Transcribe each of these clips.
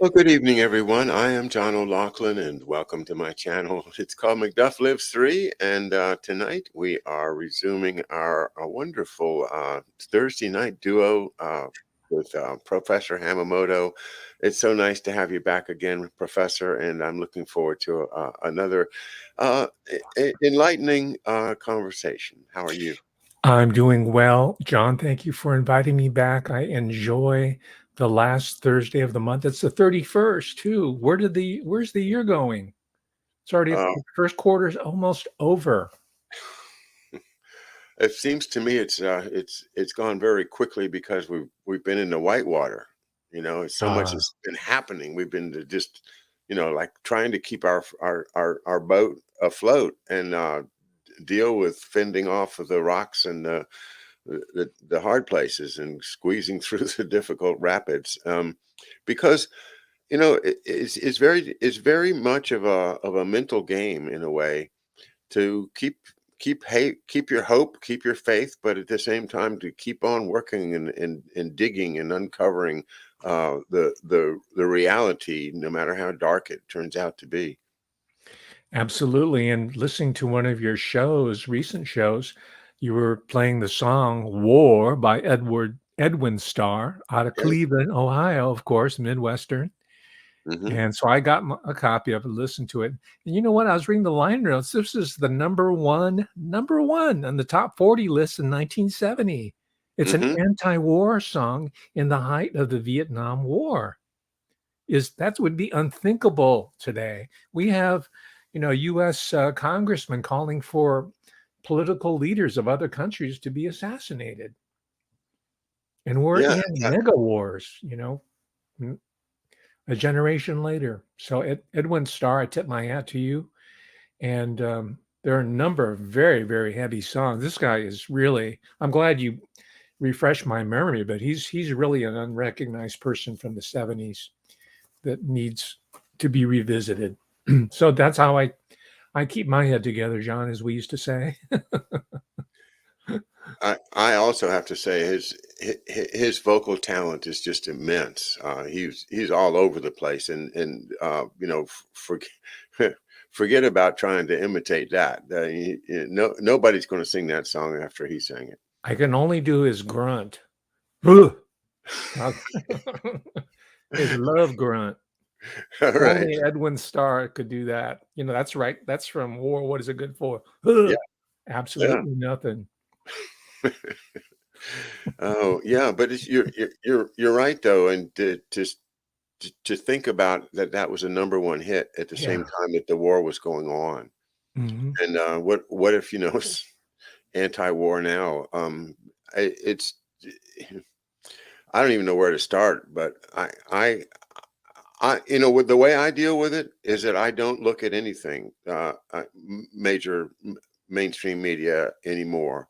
Well, good evening, everyone. I am John O'Loughlin, and welcome to my channel. It's called Macduff Lives 3, and tonight we are resuming our wonderful Thursday night duo with Professor Hamamoto. It's so nice to have you back again, Professor, and I'm looking forward to another enlightening conversation. How are you? I'm doing well. John, thank you for inviting me back. I enjoy the last Thursday of the month. It's the 31st too. Where's the year going? It's already Uh, the first quarter's almost over. It seems to me it's gone very quickly because we've been in the whitewater. So much Ah, has been happening. We've been just, like trying to keep our boat afloat and deal with fending off of the rocks and the hard places and squeezing through the difficult rapids. Because it's very much of a mental game in a way to keep your hope, keep your faith, but at the same time to keep on working and digging and uncovering the reality, no matter how dark it turns out to be. absolutely. And listening to one of your shows, recent shows, you were playing the song War by Edwin Starr out of Yeah. Cleveland, Ohio, of course, Midwestern. Hmm. And so I got a copy of it, listened to it. And you know what? I was reading the line notes. This is the number one on the top 40 list in 1970. It's an Hmm. anti-war song in the height of the Vietnam War. Is that would be unthinkable today. We have, U.S. Congressmen calling for political leaders of other countries to be assassinated, and we're Yeah. in mega wars. A generation later. So Edwin Starr, I tip my hat to you. And there are a number of very, very heavy songs. This guy is really. I'm glad you refreshed my memory, but he's really an unrecognized person from the '70s that needs to be revisited. So that's how I keep my head together, John, as we used to say. I also have to say his vocal talent is just immense. He's all over the place, and forget about trying to imitate that. Nobody's going to sing that song after he sang it. I can only do his grunt. Ugh. His love grunt. All right. Only Edwin Starr could do that. That's right. That's from War. What is it good for? Yeah. Ugh. Yeah. Absolutely nothing. Oh, yeah, but you're right though, and to think about that was a number one hit at the same Yeah. time that the war was going on, Mhm. and what if anti-war now? It's I don't even know where to start, but with the way I deal with it is that I don't look at anything major mainstream media anymore.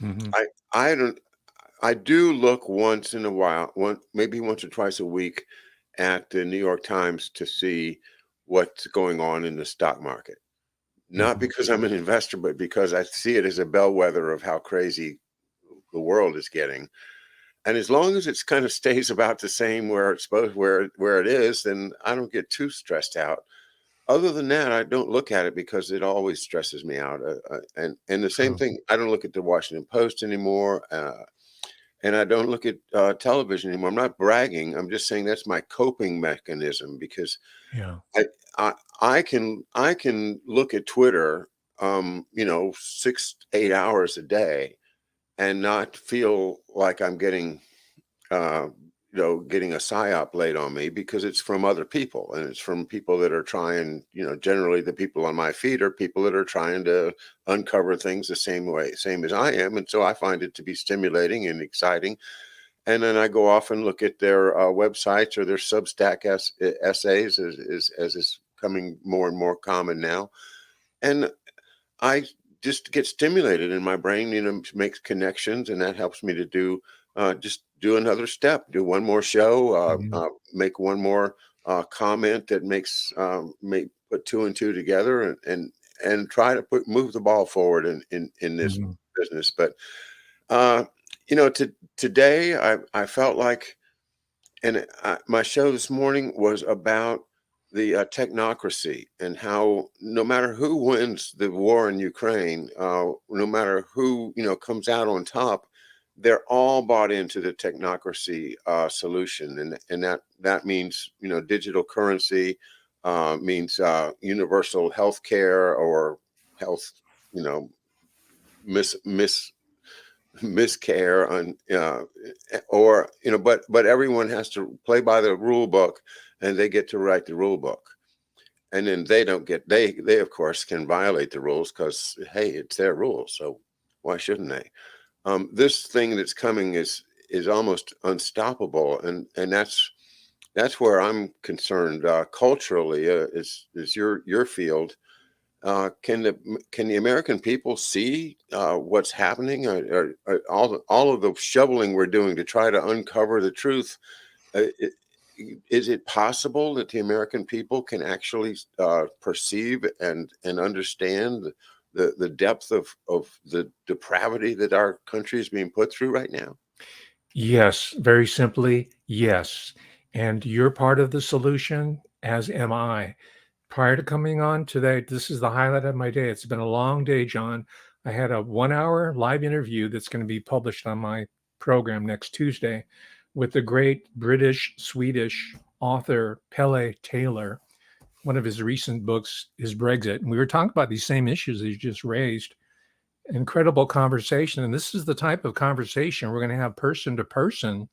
Mhm. I I don't. I do look once in a while, maybe once or twice a week, at the New York Times to see what's going on in the stock market. Not Mhm. because I'm an investor, but because I see it as a bellwether of how crazy the world is getting. And as long as it's kind of stays about the same where it's supposed where it is, then I don't get too stressed out. Other than that, I don't look at it because it always stresses me out. And the same True. thing, I don't look at the Washington Post anymore. And I don't look at television anymore. I'm not bragging. I'm just saying that's my coping mechanism because Yeah. I I, I can look at Twitter, 6 8 hours a day and not feel like I'm uh, getting a psyop laid on me because it's from other people and it's from people that are trying. Generally the people on my feed are people that are trying to uncover things the same as I am, and so I find it to be stimulating and exciting, and then I go off and look at their websites or their Substack essays, as is coming more and more common now, and I just get stimulated in my brain. Makes connections, and that helps me to just do another step, do one more show, Mhm. make one more comment that make put two and two together, and try to move the ball forward in this Mhm. business. But uh, today I felt like My show this morning was about the technocracy and how no matter who wins the war in Ukraine, no matter who comes out on top, they're all bought into the technocracy solution, and that means digital currency, means universal health care or health you know mis miscare on or but everyone has to play by the rule book, and they get to write the rule book, and then they don't get they of course can violate the rules because hey, it's their rules, so why shouldn't they? This thing that's coming is almost unstoppable, and that's where I'm concerned culturally, is your field. Can the American people see what's happening? All of the shoveling we're doing to try to uncover the truth? Is it possible that the American people can actually perceive and understand the depth of the depravity that our country is being put through right now? Yes, very simply, yes. And you're part of the solution, as am I. Prior to coming on today, this is the highlight of my day. It's been a long day, John. I had a 1 hour live interview that's going to be published on my program next Tuesday with the great British Swedish author Pele Taylor. One of his recent books is Brexit. And we were talking about these same issues that you just raised. Incredible conversation. And this is the type of conversation we're going to have person to person,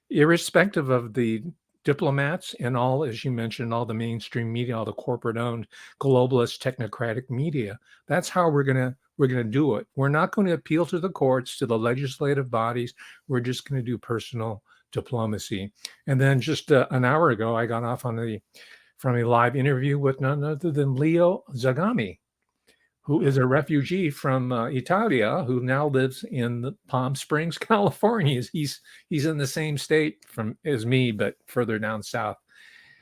irrespective of the diplomats and all, as you mentioned, all the mainstream media, all the corporate owned globalist technocratic media. That's how we're going to do it. We're not going to appeal to the courts, to the legislative bodies. We're just going to do personal diplomacy. And then just an hour ago, I got off from a live interview with none other than Leo Zagami, who is a refugee from Italia, who now lives in Palm Springs, California. He's in the same state as me, but further down south.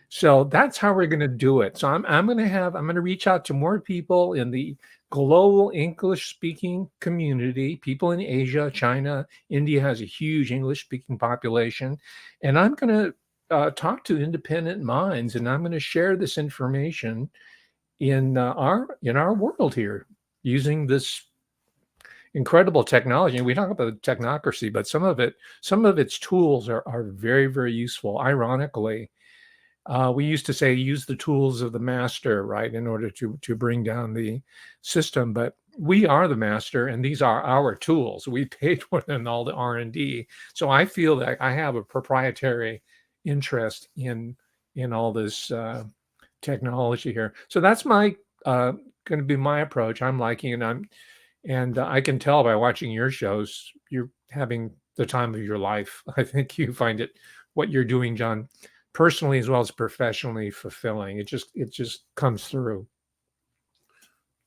So that's how we're going to do it. So I'm going to reach out to more people in the global English speaking community, people in Asia, China, India has a huge English speaking population, and I'm going to talk to independent minds, and I'm going to share this information in our world here using this incredible technology. And we talk about technocracy, but some of its tools are very, very useful. Ironically, we used to say use the tools of the master, right, in order to bring down the system. But we are the master, and these are our tools. We paid for them, all the R&D. So I feel that I have a proprietary interest in all this technology here. So that's my going to be my approach. I'm liking it. I can tell by watching your shows, you're having the time of your life. I think you find it what you're doing, John, personally as well as professionally fulfilling. It just comes through.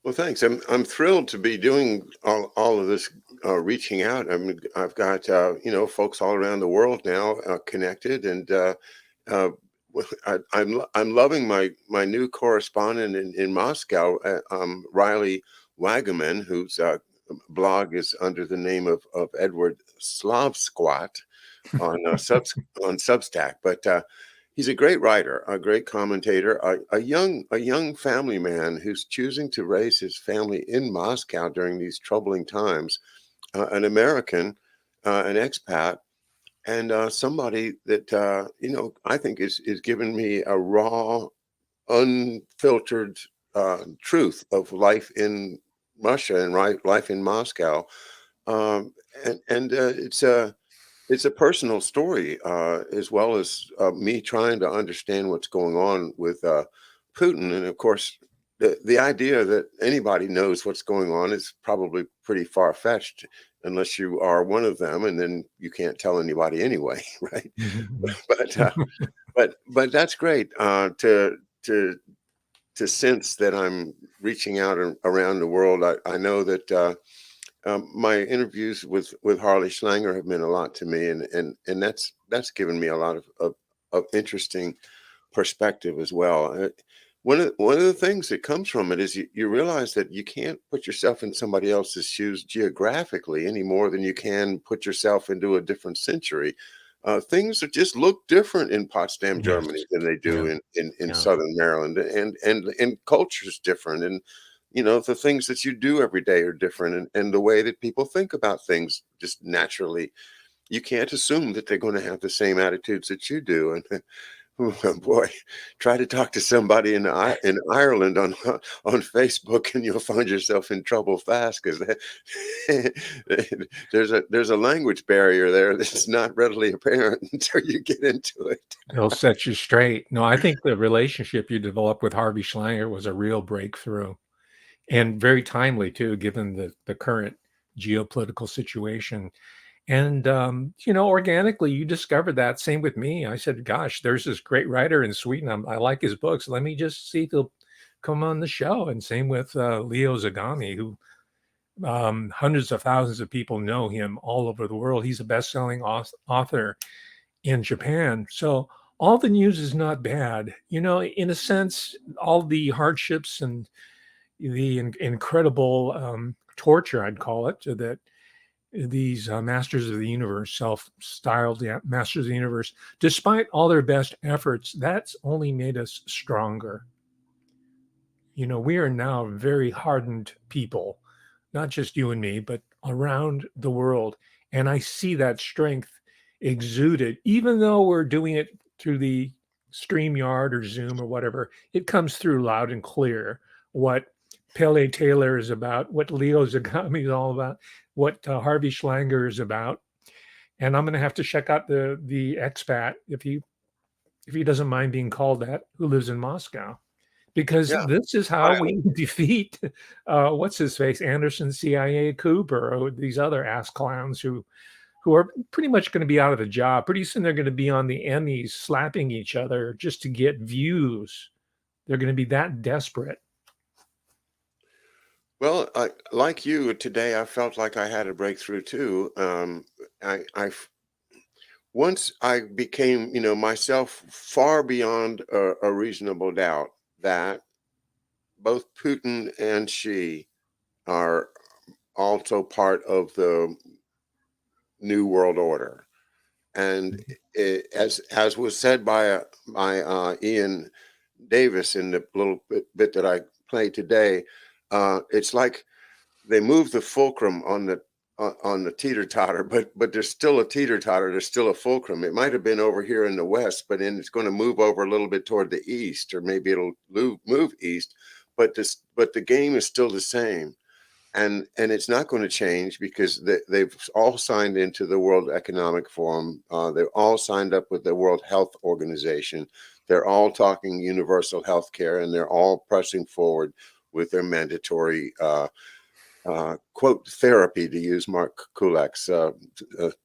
Well, thanks. I'm thrilled to be doing all of this reaching out. I mean, I've got folks all around the world now connected, and I'm loving my new correspondent in Moscow, Riley Wagaman, whose blog is under the name of Edward Slavsquat on on Substack, but he's a great writer, a great commentator, a young family man who's choosing to raise his family in Moscow during these troubling times, an American, an expat, and somebody that I think is giving me a raw, unfiltered truth of life in Russia and life in Moscow, and it's a personal story, as well as me trying to understand what's going on with Putin. And of course, the idea that anybody knows what's going on is probably pretty far fetched, unless you are one of them, and then you can't tell anybody anyway, right? But but that's great to to sense that I'm reaching out around the world. I know that. My interviews with Harley Schlanger have meant a lot to me, and that's given me a lot of interesting perspective as well. One of the things that comes from it is you realize that you can't put yourself in somebody else's shoes geographically any more than you can put yourself into a different century. things that just look different in Potsdam, Yes. Germany than they do Yeah. in Yeah. Southern Maryland, and culture's different, and the things that you do every day are different, and the way that people think about things just naturally, you can't assume that they're going to have the same attitudes that you do. And oh boy, try to talk to somebody in Ireland on Facebook, and you'll find yourself in trouble fast because there's a language barrier there that's not readily apparent until you get into it. They'll set you straight. No, I think the relationship you developed with Harvey Schlanger was a real breakthrough and very timely too, given the current geopolitical situation. And organically, you discovered that. Same with me. I said, "Gosh, there's this great writer in Sweden. I like his books. Let me just see if he'll come on the show." And same with Leo Zagami, who hundreds of thousands of people know him all over the world. He's a best-selling author in Japan. So all the news is not bad. In a sense, all the hardships and the incredible torture, I'd call it, that these masters of the universe, self-styled masters of the universe, despite all their best efforts, that's only made us stronger. We are now very hardened people, not just you and me, but around the world. And I see that strength exuded, even though we're doing it through the StreamYard or Zoom or whatever, it comes through loud and clear what Pele Taylor is about, what Leo Zagami is all about, what Harvey Schlanger is about. And I'm going to have to check out the expat if he doesn't mind being called that, who lives in Moscow, because Yeah, this is how I, we defeat what's his face, Anderson, CIA, Cooper, or these other ass clowns who are pretty much going to be out of the job. Pretty soon they're going to be on the Emmys slapping each other just to get views. They're going to be that desperate. well, like you today, I felt like I had a breakthrough too. I once I became, myself far beyond a reasonable doubt that both Putin and Xi are also part of the new world order. And Mhm. as was said by Ian Davis in the little bit that I played today, it's like they moved the fulcrum on the teeter totter, but there's still a teeter totter. There's still a fulcrum. It might have been over here in the west, but then it's going to move over a little bit toward the east, or maybe it'll move east. But the game is still the same, and it's not going to change because they've all signed into the World Economic Forum. They're all signed up with the World Health Organization. They're all talking universal health care, and they're all pressing forward with their mandatory quote therapy, to use Mark Kulak's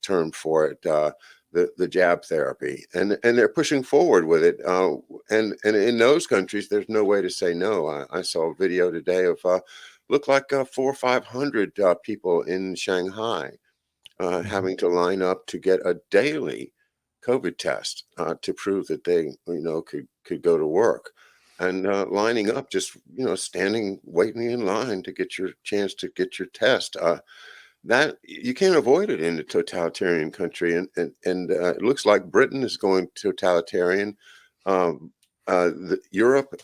term for it, the jab therapy, and they're pushing forward with it. And in those countries, there's no way to say no. I saw a video today of looked like 400 or 500 people in Shanghai Mhm. having to line up to get a daily COVID test to prove that they, could go to work, and lining up, just standing, waiting in line to get your chance to get your test. That you can't avoid it in a totalitarian country, and it looks like Britain is going totalitarian. Um, Europe,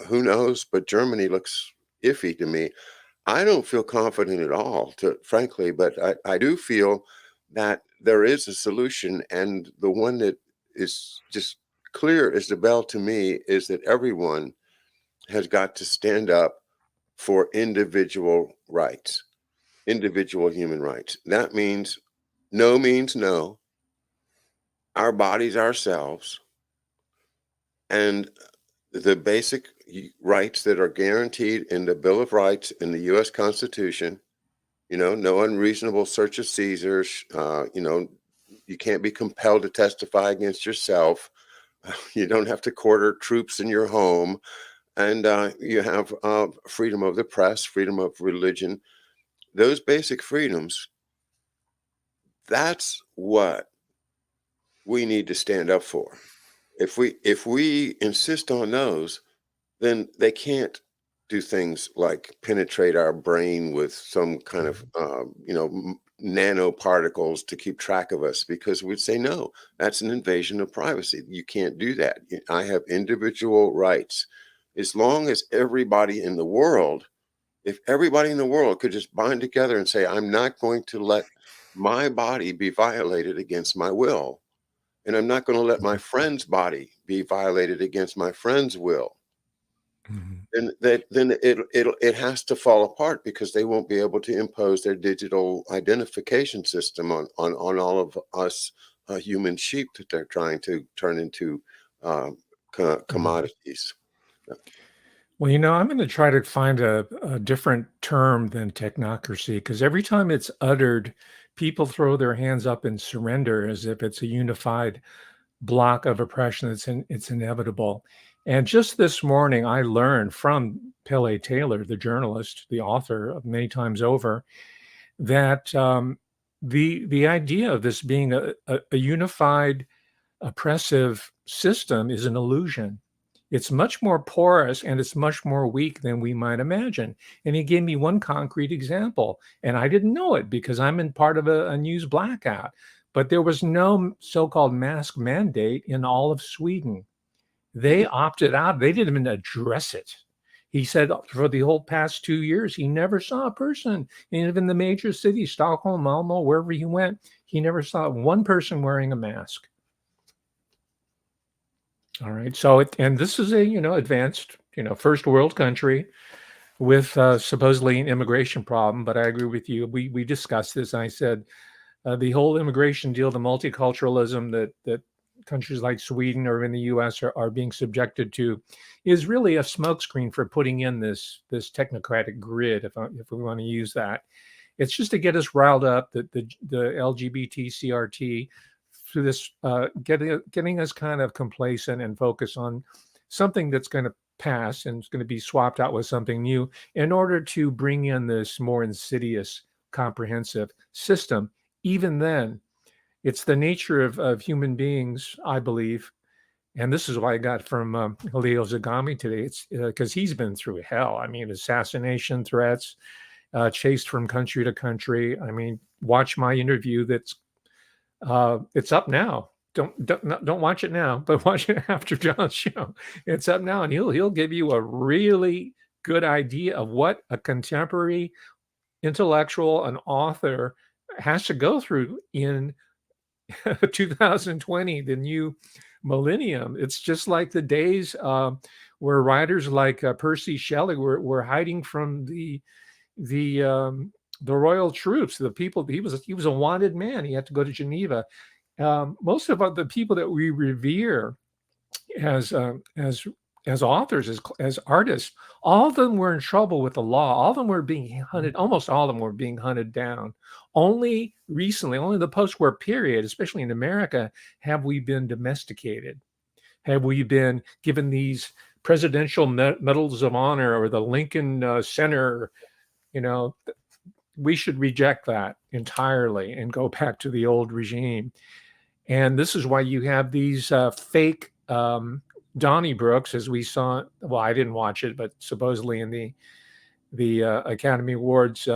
who knows? But Germany looks iffy to me. I don't feel confident at all, frankly, but I do feel that there is a solution, and the one that is just clear as the bell to me is that everyone has got to stand up for individual rights, individual human rights. That means no, our bodies, ourselves, and the basic rights that are guaranteed in the Bill of Rights in the U.S. Constitution. No unreasonable search of Caesars. You can't be compelled to testify against yourself. You don't have to quarter troops in your home. And you have freedom of the press, freedom of religion. Those basic freedoms, that's what we need to stand up for. If we insist on those, then they can't do things like penetrate our brain with some kind of, Mhm. nanoparticles to keep track of us, because we'd say, no, that's an invasion of privacy. You can't do that. I have individual rights. As long as everybody in the world, if everybody in the world could just bind together and say, I'm not going to let my body be violated against my will, and I'm not going to let my friend's body be violated against my friend's will, Mhm. then it has to fall apart, because they won't be able to impose their digital identification system on all of us human sheep that they're trying to turn into um, Mhm. commodities. Well, I'm going to try to find a different term than technocracy, because every time it's uttered, people throw their hands up and surrender as if it's a unified block of oppression. It's inevitable. And just this morning, I learned from Pele Taylor, the journalist, the author of Many Times Over, that the idea of this being a unified oppressive system is an illusion. It's much more porous and it's much more weak than we might imagine. And he gave me one concrete example, and I didn't know it because I'm in part of a news blackout. But there was no so called mask mandate in all of Sweden. They Mhm. opted out, they didn't even address it. He said for the whole past 2 years, he never saw a person, even the major cities, Stockholm, Malmo, wherever he went, he never saw one person wearing a mask. All right. So, and this is a, advanced, first world country with supposedly an immigration problem. But I agree with you. We discussed this. And I said the whole immigration deal, the multiculturalism that countries like Sweden or in the U.S. are being subjected to, is really a smokescreen for putting in this technocratic grid, if we want to use that. It's just to get us riled up, the LGBT CRT, through this getting us kind of complacent and focus on something that's going to pass and it's going to be swapped out with something new in order to bring in this more insidious, comprehensive system. Even then, it's the nature of human beings, I believe. And this is what I got from Leo Zagami today. It's because he's been through hell. I mean, assassination threats, chased from country to country. I mean, watch my interview. It's up now. Don't watch it now, but watch it after John's show. It's up now, and he'll give you a really good idea of what a contemporary intellectual, an author, has to go through in 2020, the new millennium. It's just like the days where writers like Percy Shelley were hiding from the the royal troops, the people. He was a wanted man. He had to go to Geneva. Most of the people that we revere as as authors, as artists, all of them were in trouble with the law. All of them were being hunted. Almost all of them were being hunted down. Only recently, only the post-war period, especially in America, have we been domesticated. Have we been given these presidential medals of honor or the Lincoln Center? You know, we should reject that entirely and go back to the old regime. And this is why you have these fake Donnybrooks, as we saw. Well, I didn't watch it, but supposedly in the Academy Awards,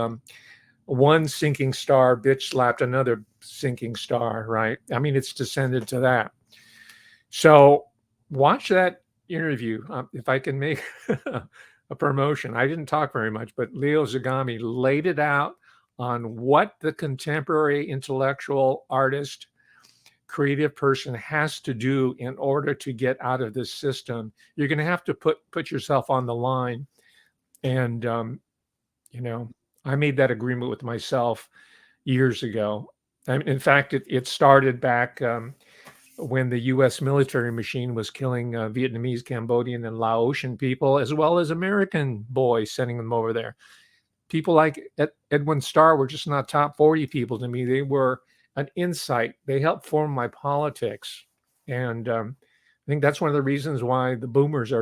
one sinking star bitch slapped another sinking star. Right? I mean, it's descended to that. So watch that interview. If I can make a promotion, I didn't talk very much, but Leo Zagami laid it out on what the contemporary intellectual artist, creative person has to do in order to get out of this system. You're going to have to put yourself on the line. And you know, I made that agreement with myself years ago. In fact, it started back when the U.S. military machine was killing Vietnamese, Cambodian, and Laotian people, as well as American boys, sending them over there. People like Edwin Starr were just not top 40 people to me. They were an insight. They helped form my politics. And I think that's one of the reasons why the boomers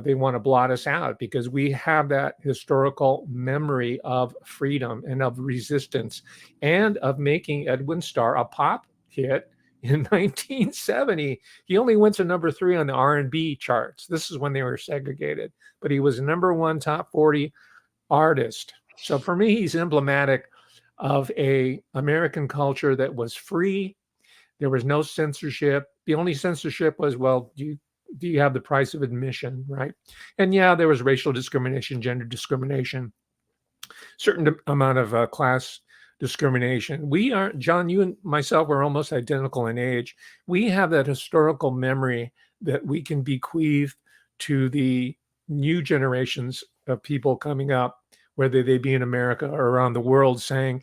they want to blot us out, because we have that historical memory of freedom and of resistance and of making Edwin Starr a pop hit in 1970. He only went to number 3 on the R&B charts. This is when they were segregated, but he was number 1 top 40 artist. So for me, he's emblematic of a American culture that was free. There was no censorship. The only censorship was, well, do you have the price of admission, right? And yeah, there was racial discrimination, gender discrimination, certain amount of class discrimination. We are, John, you and myself are almost identical in age. We have that historical memory that we can bequeath to the new generations of people coming up, whether they be in America or around the world, saying,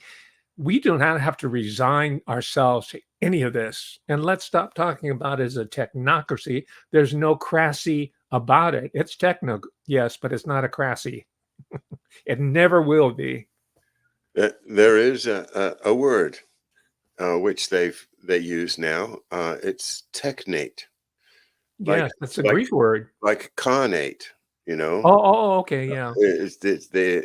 we do not have to resign ourselves to any of this. And let's stop talking about it as a technocracy. There's no crassy about it. It's techno, yes, but it's not a crassy. It never will be. There is a word which they use now. It's technate, like Yes, that's a like Greek word. like conate. You know, Okay, yeah.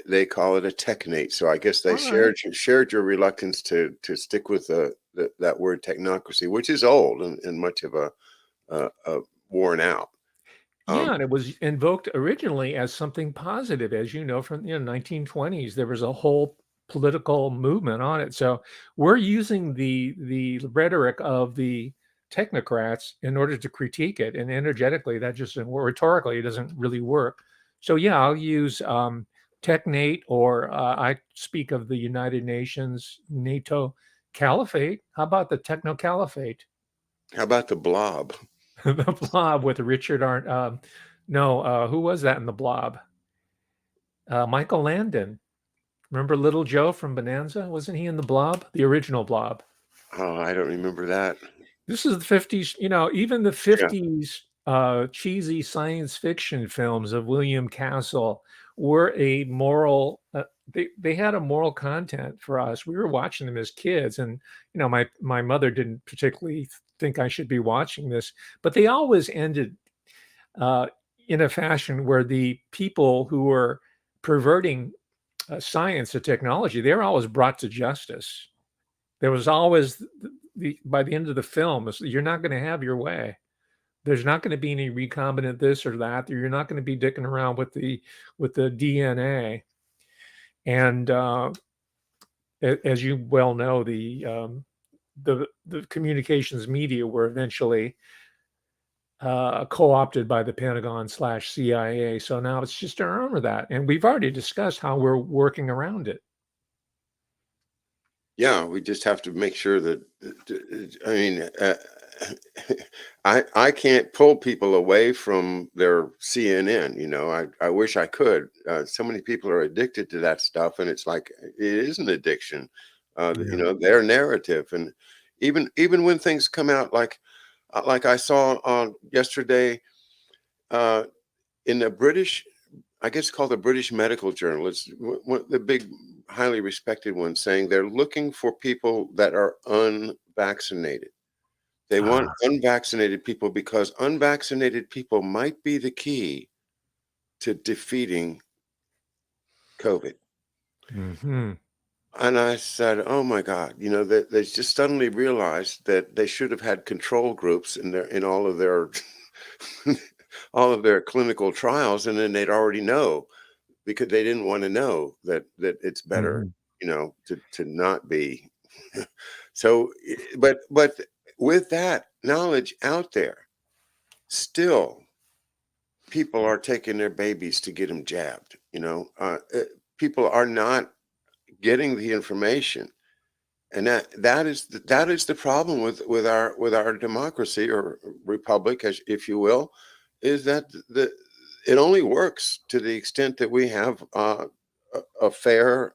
they call it a technate. So I guess they All right. shared your reluctance to stick with that word technocracy, which is old and much of a worn out. Yeah, Um, and it was invoked originally as something positive, as you know, from 1920s. There was a whole political movement on it. So we're using the rhetoric of the technocrats in order to critique it, and energetically, that just doesn't work. Rhetorically, it doesn't really work. So yeah, I'll use technate, or I speak of the United Nations NATO caliphate. How about the techno caliphate? how about the blob? The Blob with Richard Arn. No, who was that in The Blob? Michael Landon. Remember Little Joe from Bonanza? Wasn't he in The Blob? The original Blob. Oh, I don't remember that. This is the 50s, even the Yeah. 50s cheesy science fiction films of William Castle were a moral, they had a moral content for us. We were watching them as kids, and my mother didn't particularly think I should be watching this, but they always ended uh, in a fashion where the people who were perverting science or technology, they were always brought to justice. There was always by the end of the film, you're not going to have your way. There's not going to be any recombinant this or that. You're not going to be dicking around with the DNA. And as you well know, the communications media were eventually co-opted by the Pentagon/CIA. So now it's just our own of that, and we've already discussed how we're working around it. Yeah, we just have to make sure that I mean, I can't pull people away from their CNN, you know. I wish I could. So many people are addicted to that stuff, and it's like it is an addiction. You Yeah. know, their narrative, and even when things come out like I saw on yesterday uh, in the British, I guess called the British Medical Journal. It's the big, highly respected one, saying they're looking for people that are unvaccinated. They want Ah. unvaccinated people because unvaccinated people might be the key to defeating COVID. Hmm. And I said, "Oh my God!" You know, they just suddenly realized that they should have had control groups in all of their all of their clinical trials, and then they'd already know because they didn't want to know that it's better, Hmm. you know, to not be. So, but with that knowledge out there, still people are taking their babies to get them jabbed. You know, people are not getting the information, and that is the problem with our democracy or republic, as if you will, is that the it only works to the extent that we have a fair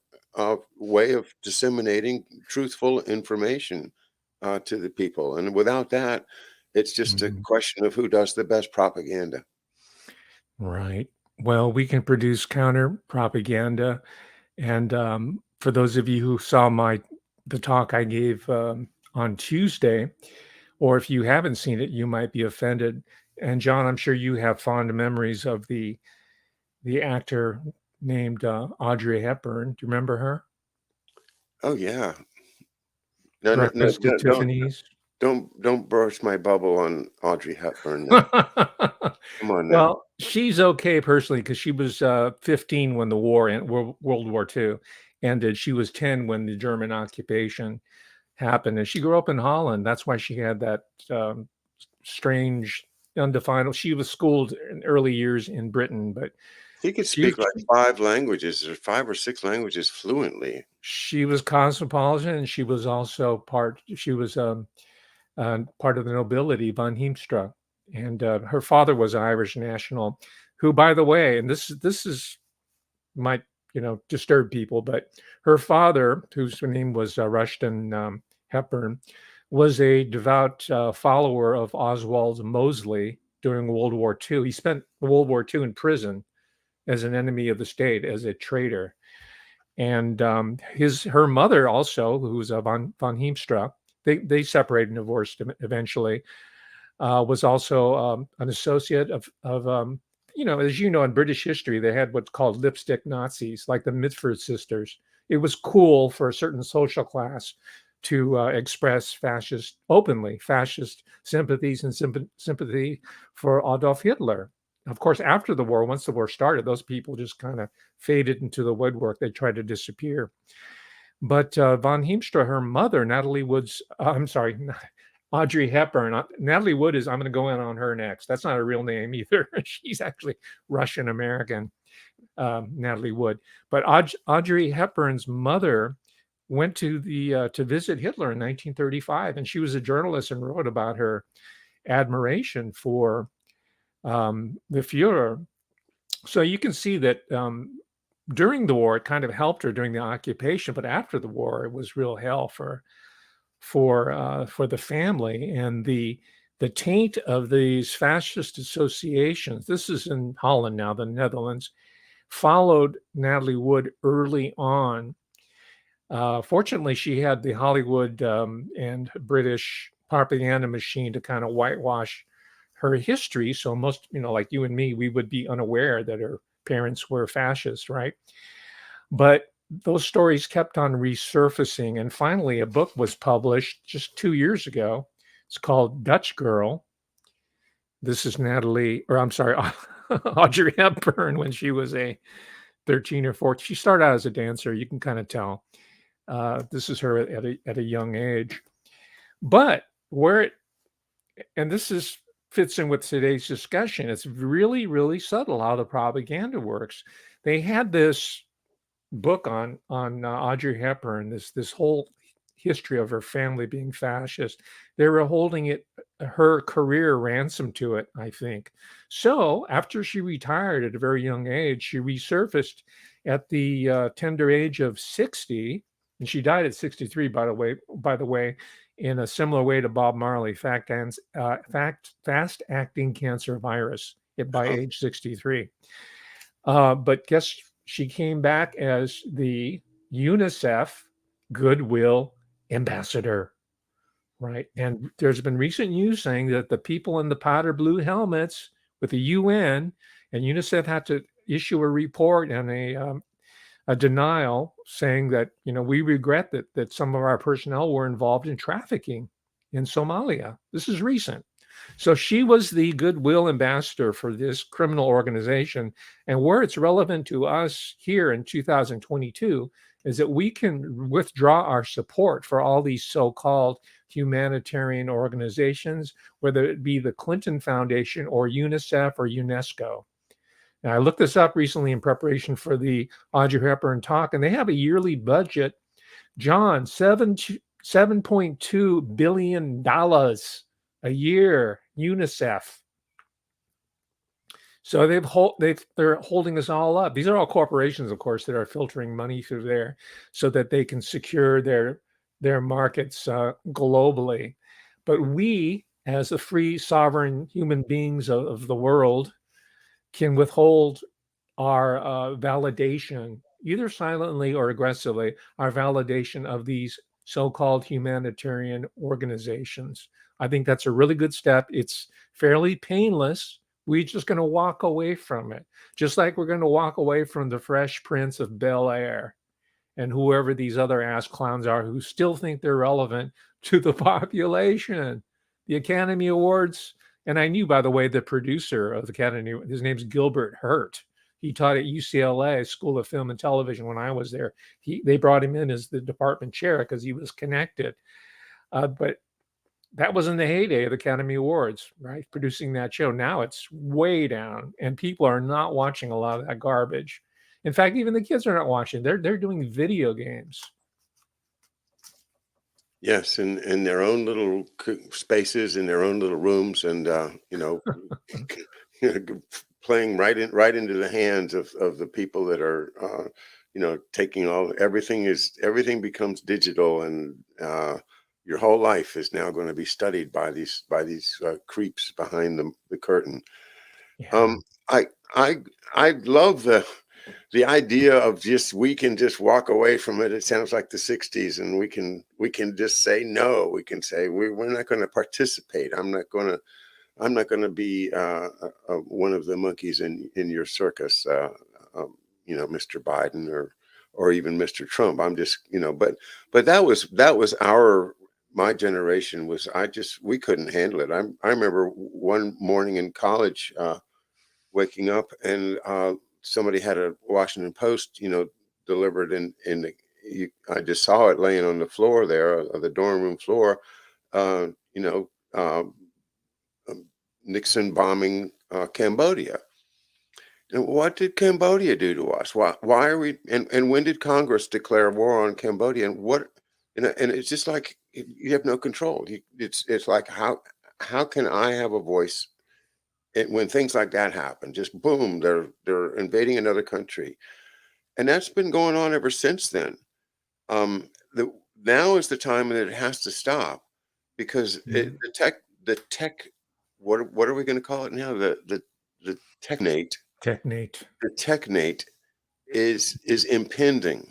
way of disseminating truthful information to the people, and without that, it's just a Hmm. question of who does the best propaganda. Right. Well, we can produce counter propaganda, and for those of you who saw the talk I gave on Tuesday, or if you haven't seen it, you might be offended. And John, I'm sure you have fond memories of the actor named Audrey Hepburn. Do you remember her? Oh yeah, no, no, no, Breakfast at Tiffany's. don't burst my bubble on Audrey Hepburn now. Come on now. Well, she's okay personally because she was 15 when the war in World War II, ended. She was 10 when the German occupation happened, and she grew up in Holland. That's why she had that strange, undefinable. She was schooled in early years in Britain, but He could she speak like 5 languages or 5 or 6 languages fluently. she was cosmopolitan, and she was also part. She was part of the nobility, von Heemstra, and her father was an Irish national, who, by the way, and this is might disturb people, but her father, whose name was Rushton Hepburn, was a devout follower of Oswald Mosley during World War II. He spent World War II in prison as an enemy of the state, as a traitor. And her mother also, who was von Heemstra, they separated and divorced eventually, was also an associate of as you know, in British history, they had what's called lipstick Nazis, like the Mitford sisters. It was cool for a certain social class to express openly fascist sympathies and sympathy for Adolf Hitler. Of course, after the war, once the war started, those people just kind of faded into the woodwork. They tried to disappear. But von Heemstra, her mother, Natalie Wood's, I'm sorry, Audrey Hepburn. Natalie Wood is, I'm going to go in on her next. That's not a real name either. She's actually Russian American, Natalie Wood. But Audrey Hepburn's mother went to to visit Hitler in 1935, and she was a journalist and wrote about her admiration for the Fuhrer. So you can see that during the war, it kind of helped her during the occupation, but after the war, it was real hell for the family, and the taint of these fascist associations. This is in Holland now, the Netherlands, followed Natalie Wood early on. Fortunately, she had the Hollywood and British propaganda machine to kind of whitewash her history. So most, like you and me, we would be unaware that her parents were fascists, right? But those stories kept on resurfacing, and finally a book was published just 2 years ago. It's called Dutch Girl. This is Audrey Hepburn when she was a 13 or 14. She started out as a dancer. You can kind of tell. This is her at a young age. But this fits in with today's discussion. It's really, really subtle how the propaganda works. They had this book on Audrey Hepburn, this whole history of her family being fascist. They were holding her career ransom to it, I think. So after she retired at a very young age, she resurfaced at the tender age of 60, and she died at 63, by the way, in a similar way to Bob Marley, fast-acting cancer virus by age 63. But guess she came back as the UNICEF Goodwill Ambassador, right? And there's been recent news saying that the people in the powder blue helmets with the UN and UNICEF had to issue a report and a denial saying that, we regret that some of our personnel were involved in trafficking in Somalia. This is recent. So she was the goodwill ambassador for this criminal organization. And where it's relevant to us here in 2022 is that we can withdraw our support for all these so-called humanitarian organizations, whether it be the Clinton Foundation or UNICEF or UNESCO. And I looked this up recently in preparation for the Audrey Hepburn talk, and they have a yearly budget, John, $7.2 billion a year, UNICEF. So they're holding us all up. These are all corporations, of course, that are filtering money through there so that they can secure their markets globally. But we, as the free, sovereign human beings of the world, can withhold our validation, either silently or aggressively, our validation of these so-called humanitarian organizations. I think that's a really good step. It's fairly painless. We're just going to walk away from it, just like we're going to walk away from the Fresh Prince of Bel-Air and whoever these other ass clowns are who still think they're relevant to the population. The Academy Awards, and I knew, by the way, the producer of the Academy, his name's Gilbert Hurt. He taught at UCLA School of Film and Television when I was there. They brought him in as the department chair because he was connected. But that was in the heyday of the Academy Awards, right? Producing that show. Now it's way down, and people are not watching a lot of that garbage. In fact, even the kids are not watching. They're doing video games. Yes, in their own little spaces, in their own little rooms, and playing right into the hands of the people that are taking everything becomes digital, and your whole life is now going to be studied by these creeps behind the curtain. Yeah. Um, I I I love the idea of just we can just walk away from it. It sounds like the 60s, and we can just say no. We can say we're not going to participate. I'm not going to be one of the monkeys in your circus, Mr. Biden or even Mr. Trump. I'm just, but that was my generation. Was I just we couldn't handle it. I remember one morning in college, waking up, and somebody had a Washington Post, delivered I just saw it laying on the floor there, the dorm room floor. Uh, you know, um, Nixon bombing Cambodia. And what did Cambodia do to us? Why are we? And when did Congress declare war on Cambodia? And what? And it's just like you have no control. It's like how can I have a voice when things like that happen? Just boom, they're invading another country, and that's been going on ever since then. The Now is the time that it has to stop, because Mhm. the tech, what are we going to call it now? The technate, Technate. the technate is impending.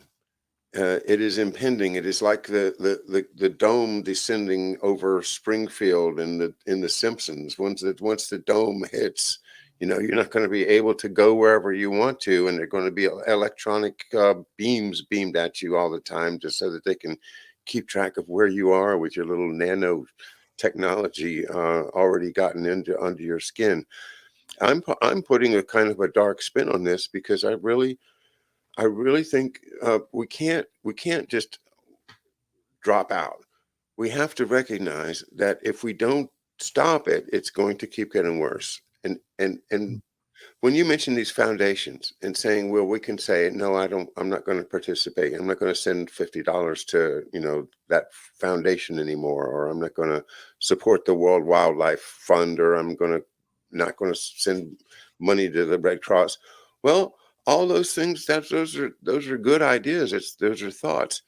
It is impending. It is like the dome descending over Springfield in the Simpsons. Once the dome hits, you're not going to be able to go wherever you want to, and they're going to be electronic beams beamed at you all the time, just so that they can keep track of where you are with your little nano technology already gotten into under your skin. I'm putting a kind of a dark spin on this, because I really think we can't just drop out. We have to recognize that if we don't stop it, it's going to keep getting worse. And Mm. when you mention these foundations and saying, well, we can say, no, I'm not going to participate. I'm not going to send $50 to, that foundation anymore, or I'm not going to support the World Wildlife Fund, or not going to send money to the Red Cross. Well, all those things, those are good ideas. Those are thoughts,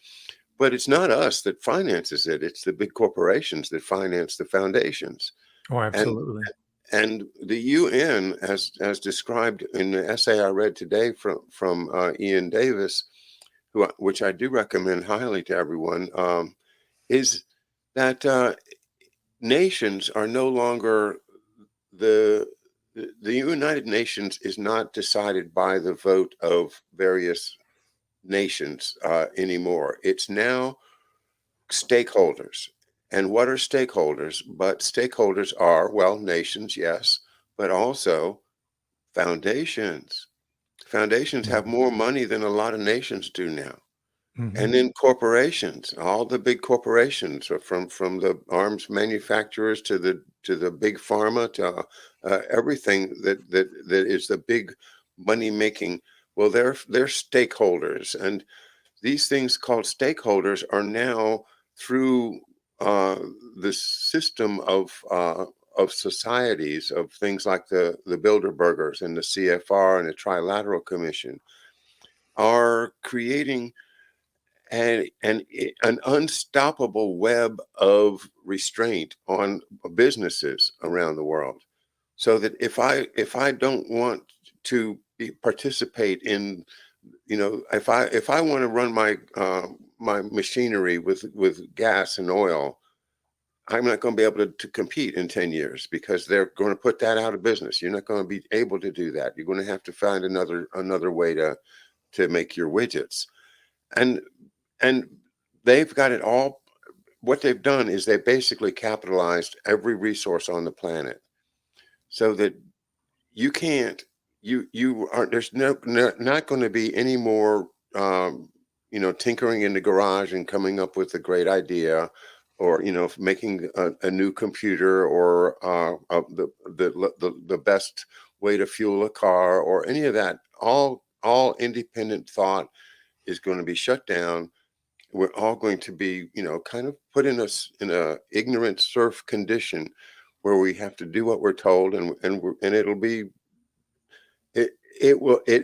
but it's not us that finances it. It's the big corporations that finance the foundations. Oh, And absolutely. and the UN, as described in the essay I read today from Ian Davis, which I do recommend highly to everyone, is that nations are no longer the the United Nations is not decided by the vote of various nations anymore. It's now stakeholders. And what are stakeholders? But stakeholders are, well, nations, yes, but also foundations. Foundations have Mhm. more money than a lot of nations do now. And Mhm. then corporations, all the big corporations, from the arms manufacturers to the big pharma, to everything that is the big money making. Well, they're stakeholders, and these things called stakeholders are now through uh, the system of societies, of things like the Bilderbergers and the CFR and the Trilateral Commission, are creating an unstoppable web of restraint on businesses around the world. So that if I don't want to participate in, if I want to run my machinery with gas and oil, I'm not going to be able to compete in 10 years, because they're going to put that out of business. You're not going to be able to do that. You're going to have to find another way to make your widgets. And and they've got it all. What they've done is they basically capitalized every resource on the planet, so that you can't. you are there's not going to be any more tinkering in the garage and coming up with a great idea, or making a new computer, or the best way to fuel a car, or any of that. All independent thought is going to be shut down. We're all going to be, kind of put in a ignorant serf condition, where we have to do what we're told, and it'll be it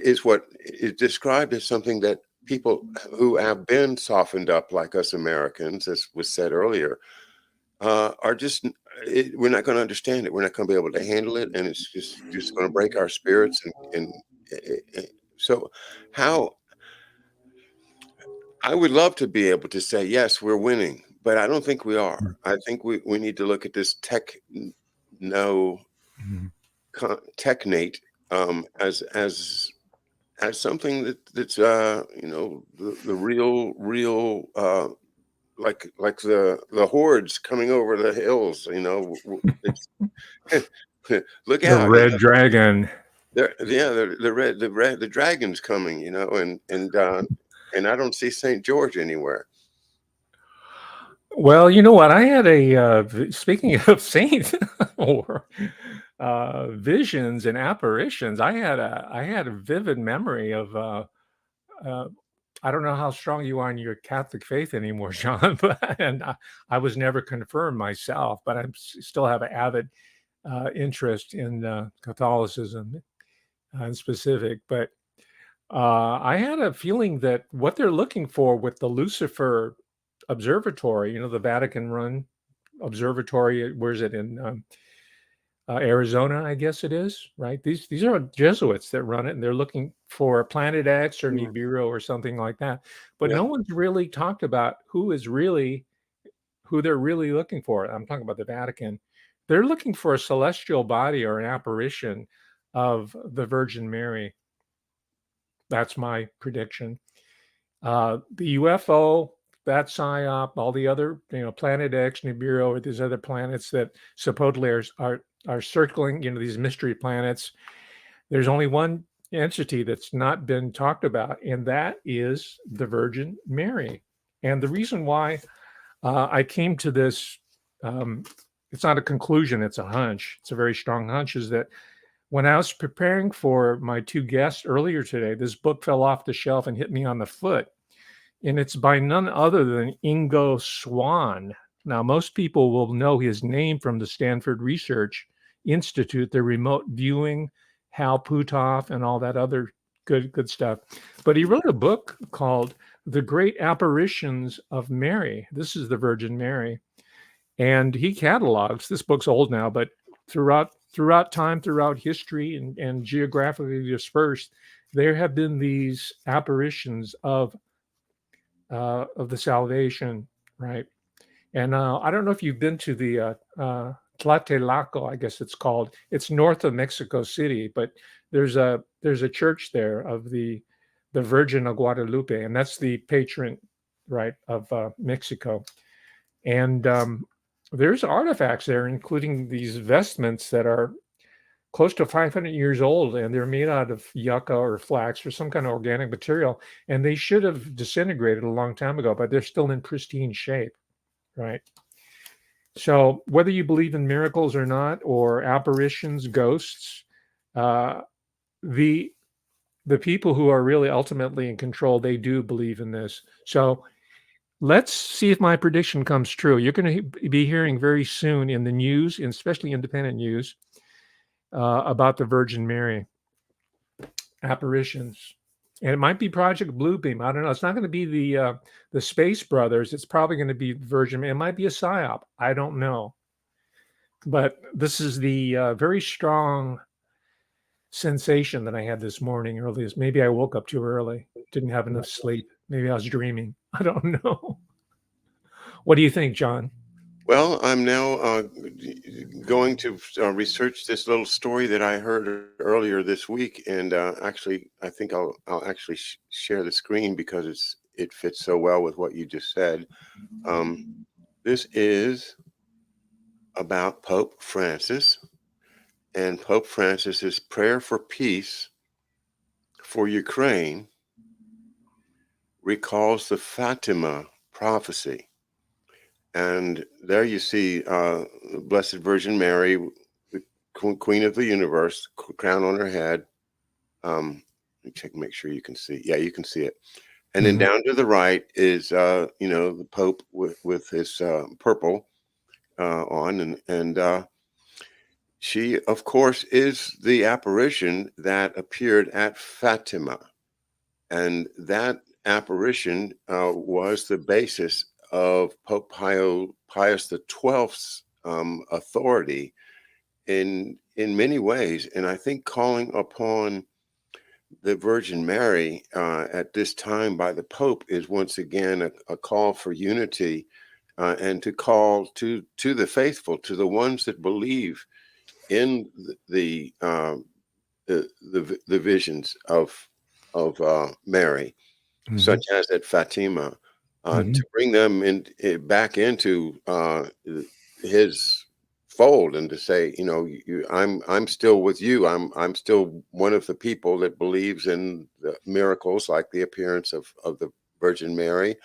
is what is described as something that people who have been softened up, like us Americans, as was said earlier, are just we're not going to understand it. We're not going to be able to handle it, and it's just going to break our spirits. So, how I would love to be able to say yes, we're winning, but I don't think we are. I think we need to look at this no Mhm. technate, as something that's the real like the hordes coming over the hills. It's look The out. red dragon. Yeah, the dragon's coming. And I don't see St. George anywhere. Well, you know what? I had speaking of saint or visions and apparitions, I had a vivid memory of uh, I don't know how strong you are in your Catholic faith anymore, John, but I was never confirmed myself, but I still have an avid interest in Catholicism in specific. But I had a feeling that what they're looking for with the Lucifer Observatory, the Vatican run observatory, where is it in Arizona, I guess it is, right? These are Jesuits that run it, and they're looking for Planet X or Yeah. Nibiru or something like that. But Yeah. no one's really talked about who they're really looking for. I'm talking about the Vatican. They're looking for a celestial body or an apparition of the Virgin Mary. That's my prediction. The UFO, that psyop, all the other, Planet X, Nibiru, or these other planets that supposedly are circling, these mystery planets. There's only one entity that's not been talked about, and that is the Virgin Mary. And the reason why I came to this, um, it's not a conclusion, it's a hunch. It's a very strong hunch, is that when I was preparing for my two guests earlier today, this book fell off the shelf and hit me on the foot. And it's by none other than Ingo Swann. Now, most people will know his name from the Stanford Research Institute, the remote viewing, Hal Puthoff, and all that other good stuff. But he wrote a book called The Great Apparitions of Mary. This is the Virgin Mary. And he catalogs, this book's old now, but throughout time, throughout history, and geographically dispersed, there have been these apparitions of the salvation, right? And I don't know if you've been to the Tlatelolco, I guess it's called. It's north of Mexico City, but there's a church there of the Virgin of Guadalupe, and that's the patron, right, of Mexico. And there's artifacts there, including these vestments that are close to 500 years old, and they're made out of yucca or flax or some kind of organic material, and they should have disintegrated a long time ago, but they're still in pristine shape, right? So whether you believe in miracles or not, or apparitions, ghosts, uh, the the people who are really ultimately in control, they do believe in this. So let's see if my prediction comes true. You're going to be hearing very soon in the news, and especially independent news, about the Virgin Mary apparitions. And it might be Project Bluebeam. I don't know. It's not going to be the Space Brothers. It's probably going to be Virgin. It might be a psyop. I don't know. But this is the very strong sensation that I had this morning early. Maybe I woke up too early, didn't have enough sleep. Maybe I was dreaming. I don't know. What do you think, John? Well, I'm now going to research this little story that I heard earlier this week, and actually, I think I'll actually share the screen because it fits so well with what you just said. This is about Pope Francis, and Pope Francis's prayer for peace for Ukraine recalls the Fatima prophecy. And there you see Blessed Virgin Mary, the Queen of the universe, crown on her head. Let me check, make sure you can see. Yeah, you can see it. And then Mhm. down to the right is, the Pope with his purple on, and she, of course, is the apparition that appeared at Fatima, and that apparition was the basis of Pope Pius the XII's authority in many ways, and I think calling upon the Virgin Mary at this time by the Pope is once again a call for unity and to call to the faithful, to the ones that believe in the visions of Mary, Mhm. such as at Fatima, to Mhm. bring them back into his fold and to say, I'm still with you. I'm still one of the people that believes in the miracles like the appearance of the Virgin Mary,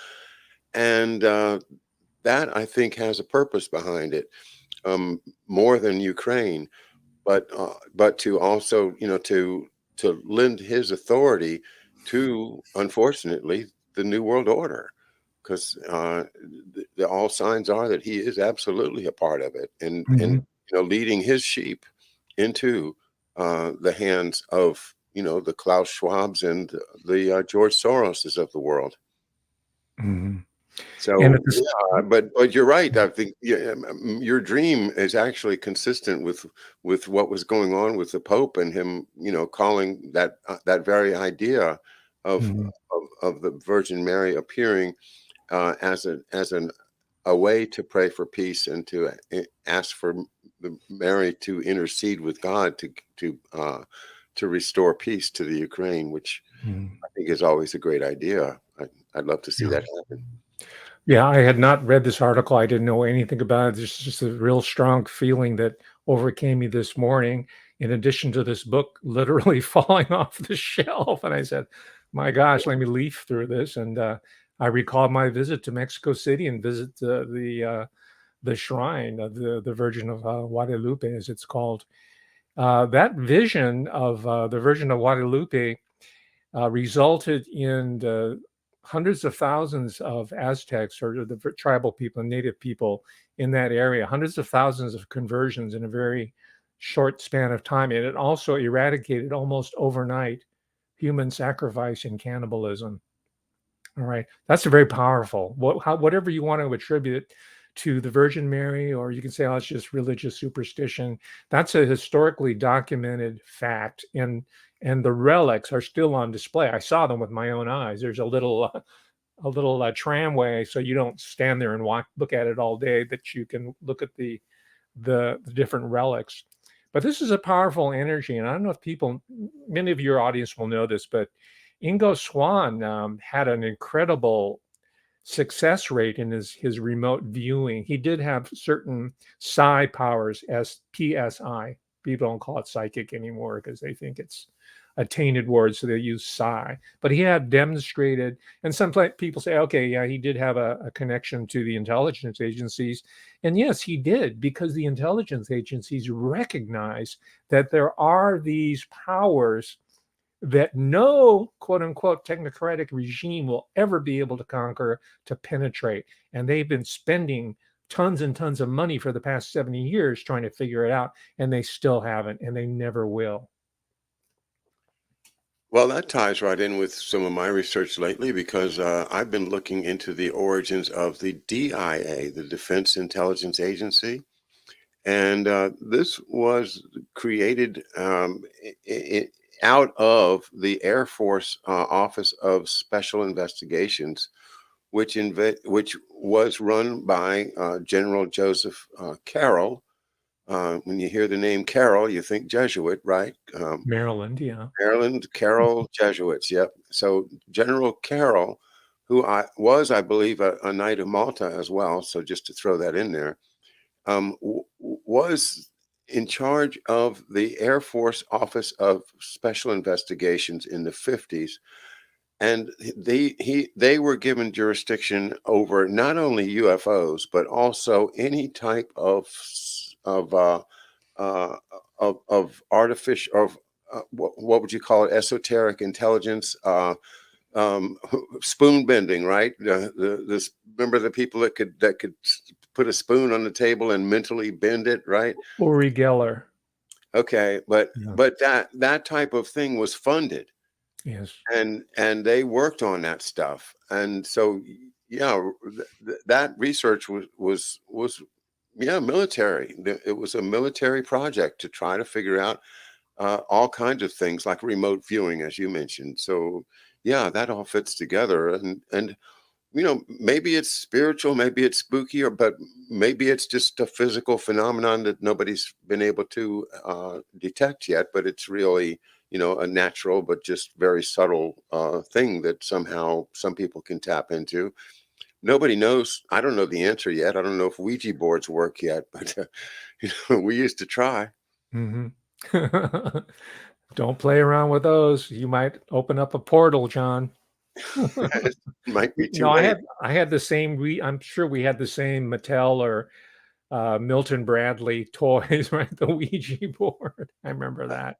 and that I think has a purpose behind it, more than Ukraine, but to also to lend his authority to, unfortunately, the new world order, because all signs are that he is absolutely a part of it, and Mhm. leading his sheep into the hands of the Klaus Schwabs and the George Soroses of the world. Mhm. And So at this yeah, but you're right. I think, yeah, your dream is actually consistent with what was going on with the Pope and him, calling that very idea of Mhm. of the Virgin Mary appearing as a way to pray for peace and to ask for Mary to intercede with God to restore peace to the Ukraine, which Mhm. I think is always a great idea. I'd love to see Yeah. that happen. Yeah, I had not read this article. I didn't know anything about it. There's just a real strong feeling that overcame me this morning, in addition to this book literally falling off the shelf. And I said, my gosh, let me leaf through this. And I recalled my visit to Mexico City and visit the shrine of the Virgin of Guadalupe, as it's called. That vision of the Virgin of Guadalupe resulted in the hundreds of thousands of Aztecs or the tribal people, native people in that area, hundreds of thousands of conversions in a very short span of time. And it also eradicated almost overnight human sacrifice and cannibalism. All right. That's a very powerful. Whatever you want to attribute it to the Virgin Mary, or you can say, oh, it's just religious superstition. That's a historically documented fact, and the relics are still on display. I saw them with my own eyes. There's a little tramway, so you don't stand there and look at it all day. That you can look at the different relics. But this is a powerful energy, and I don't know if many of your audience will know this, but Ingo Swann had an incredible success rate in his remote viewing. He did have certain psi powers as PSI. People don't call it psychic anymore because they think it's a tainted word, so they use psi. But he had demonstrated, and some people say, okay, yeah, he did have a connection to the intelligence agencies. And yes, he did, because the intelligence agencies recognize that there are these powers that no quote unquote technocratic regime will ever be able to conquer, to penetrate. And they've been spending tons and tons of money for the past 70 years trying to figure it out, and they still haven't, and they never will. Well, that ties right in with some of my research lately because I've been looking into the origins of the DIA, the Defense Intelligence Agency. And this was created out of the Air Force Office of Special Investigations, which was run by General Joseph Carroll. When you hear the name Carroll, you think Jesuit, right? Maryland, yeah. Maryland Carroll Jesuits. Yep. So General Carroll, who I believe, a Knight of Malta as well. So just to throw that in there, was in charge of the Air Force Office of Special Investigations in the 50s. And they were given jurisdiction over not only UFOs, but also any type of uh, artificial of what would you call it, esoteric intelligence, spoon bending, right? This, remember the people that could put a spoon on the table and mentally bend it, right? Uri Geller. Okay, Yeah. but that type of thing was funded, Yes. and they worked on that stuff, and so yeah, that research was yeah, military. It was a military project to try to figure out all kinds of things like remote viewing, as you mentioned. So yeah, that all fits together, and maybe it's spiritual, maybe it's spooky, or but maybe it's just a physical phenomenon that nobody's been able to detect yet. But it's really, a natural but just very subtle thing that somehow some people can tap into. Nobody knows. I don't know the answer yet. I don't know if Ouija boards work yet, but we used to try. Hmm. Don't play around with those. You might open up a portal, John. It might be too No, I late. had the same. I'm sure we had the same Mattel or Milton Bradley toys, right? The Ouija board. I remember that.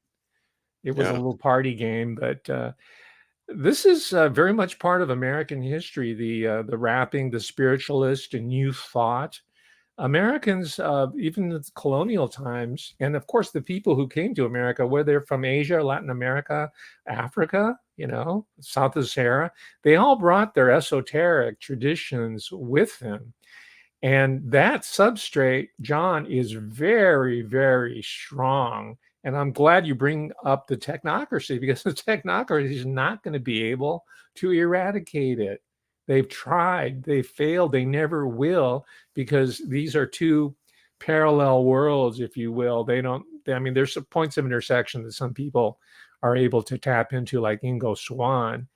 It was a Yeah. little party game, but this is very much part of American history. The rapping, the spiritualist, and new thought. Americans, even in the colonial times, and of course the people who came to America, whether they're from Asia, Latin America, Africa, south of Sahara, they all brought their esoteric traditions with them. And that substrate, John, is very, very strong. And I'm glad you bring up the technocracy because the technocracy is not going to be able to eradicate it. They've tried, they failed, they never will, because these are two parallel worlds, if you will. I mean, there's some points of intersection that some people are able to tap into, like Ingo Swann,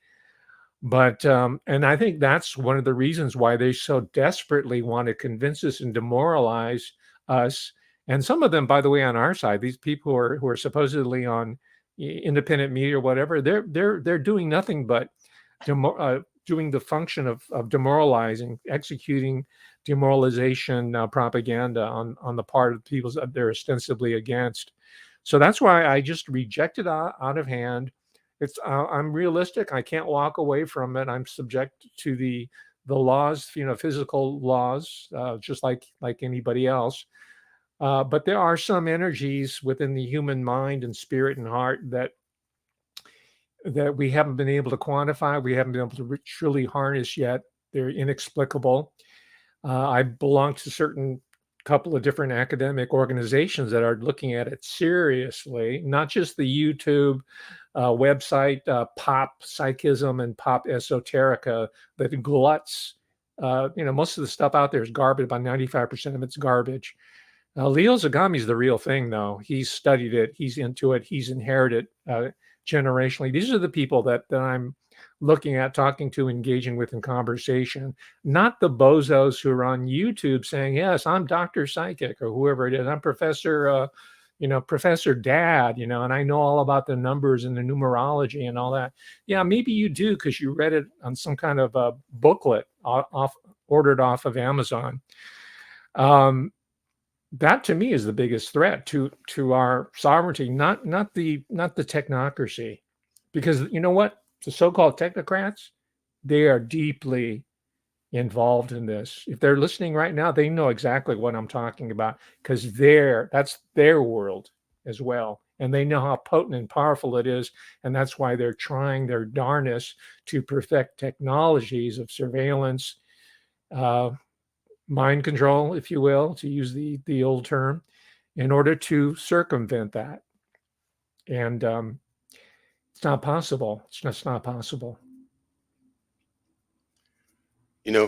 but and I think that's one of the reasons why they so desperately want to convince us and demoralize us. And some of them, by the way, on our side, these people who are supposedly on independent media or whatever, they're doing nothing but doing the function of demoralizing, executing demoralization propaganda on the part of the people that they're ostensibly against. So that's why I just reject it out of hand. I'm realistic. I can't walk away from it. I'm subject to the laws, physical laws, just like anybody else. But there are some energies within the human mind and spirit and heart that we haven't been able to quantify. We haven't been able to truly harness yet. They're inexplicable. I belong to certain couple of different academic organizations that are looking at it seriously, not just the YouTube website, Pop Psychism and Pop Esoterica that gluts. Most of the stuff out there is garbage. About 95% of it's garbage. Leo Zagami is the real thing, though. He's studied it. He's into it. He's inherited generationally. These are the people that I'm looking at, talking to, engaging with in conversation, not the bozos who are on YouTube saying, "Yes, I'm Doctor Psychic" or whoever it is. I'm Professor, Professor Dad, and I know all about the numbers and the numerology and all that. Yeah, maybe you do because you read it on some kind of a booklet ordered off of Amazon. Um, that to me is the biggest threat to our sovereignty, not the technocracy, because you know what, the so-called technocrats, they are deeply involved in this. If they're listening right now, they know exactly what I'm talking about because that's their world as well, and they know how potent and powerful it is, and that's why they're trying their darnest to perfect technologies of surveillance, uh, mind control, if you will, to use the old term, in order to circumvent that. And it's not possible. It's just not possible.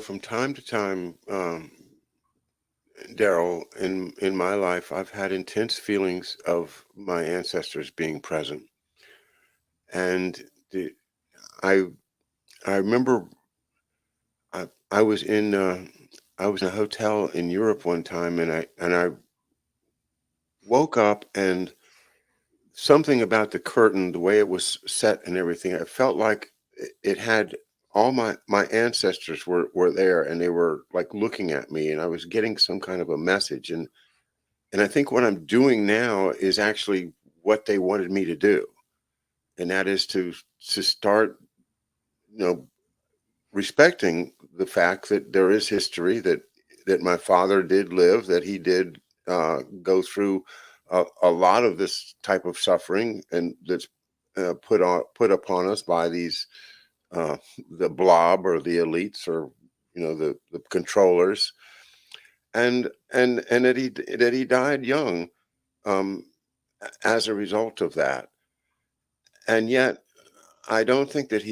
From time to time, Daryl, in my life, I've had intense feelings of my ancestors being present, and I I remember I was in I was in a hotel in Europe one time, and I woke up and something about the curtain, the way it was set and everything, I felt like it had all my ancestors were there, and they were like looking at me, and I was getting some kind of a message. And I think what I'm doing now is actually what they wanted me to do, and that is to start, you know, respecting the fact that there is history, that my father did live, that he did go through a lot of this type of suffering, and that's put upon us by these uh, the blob or the elites, or the controllers, and that he died young, um, as a result of that. And yet I don't think that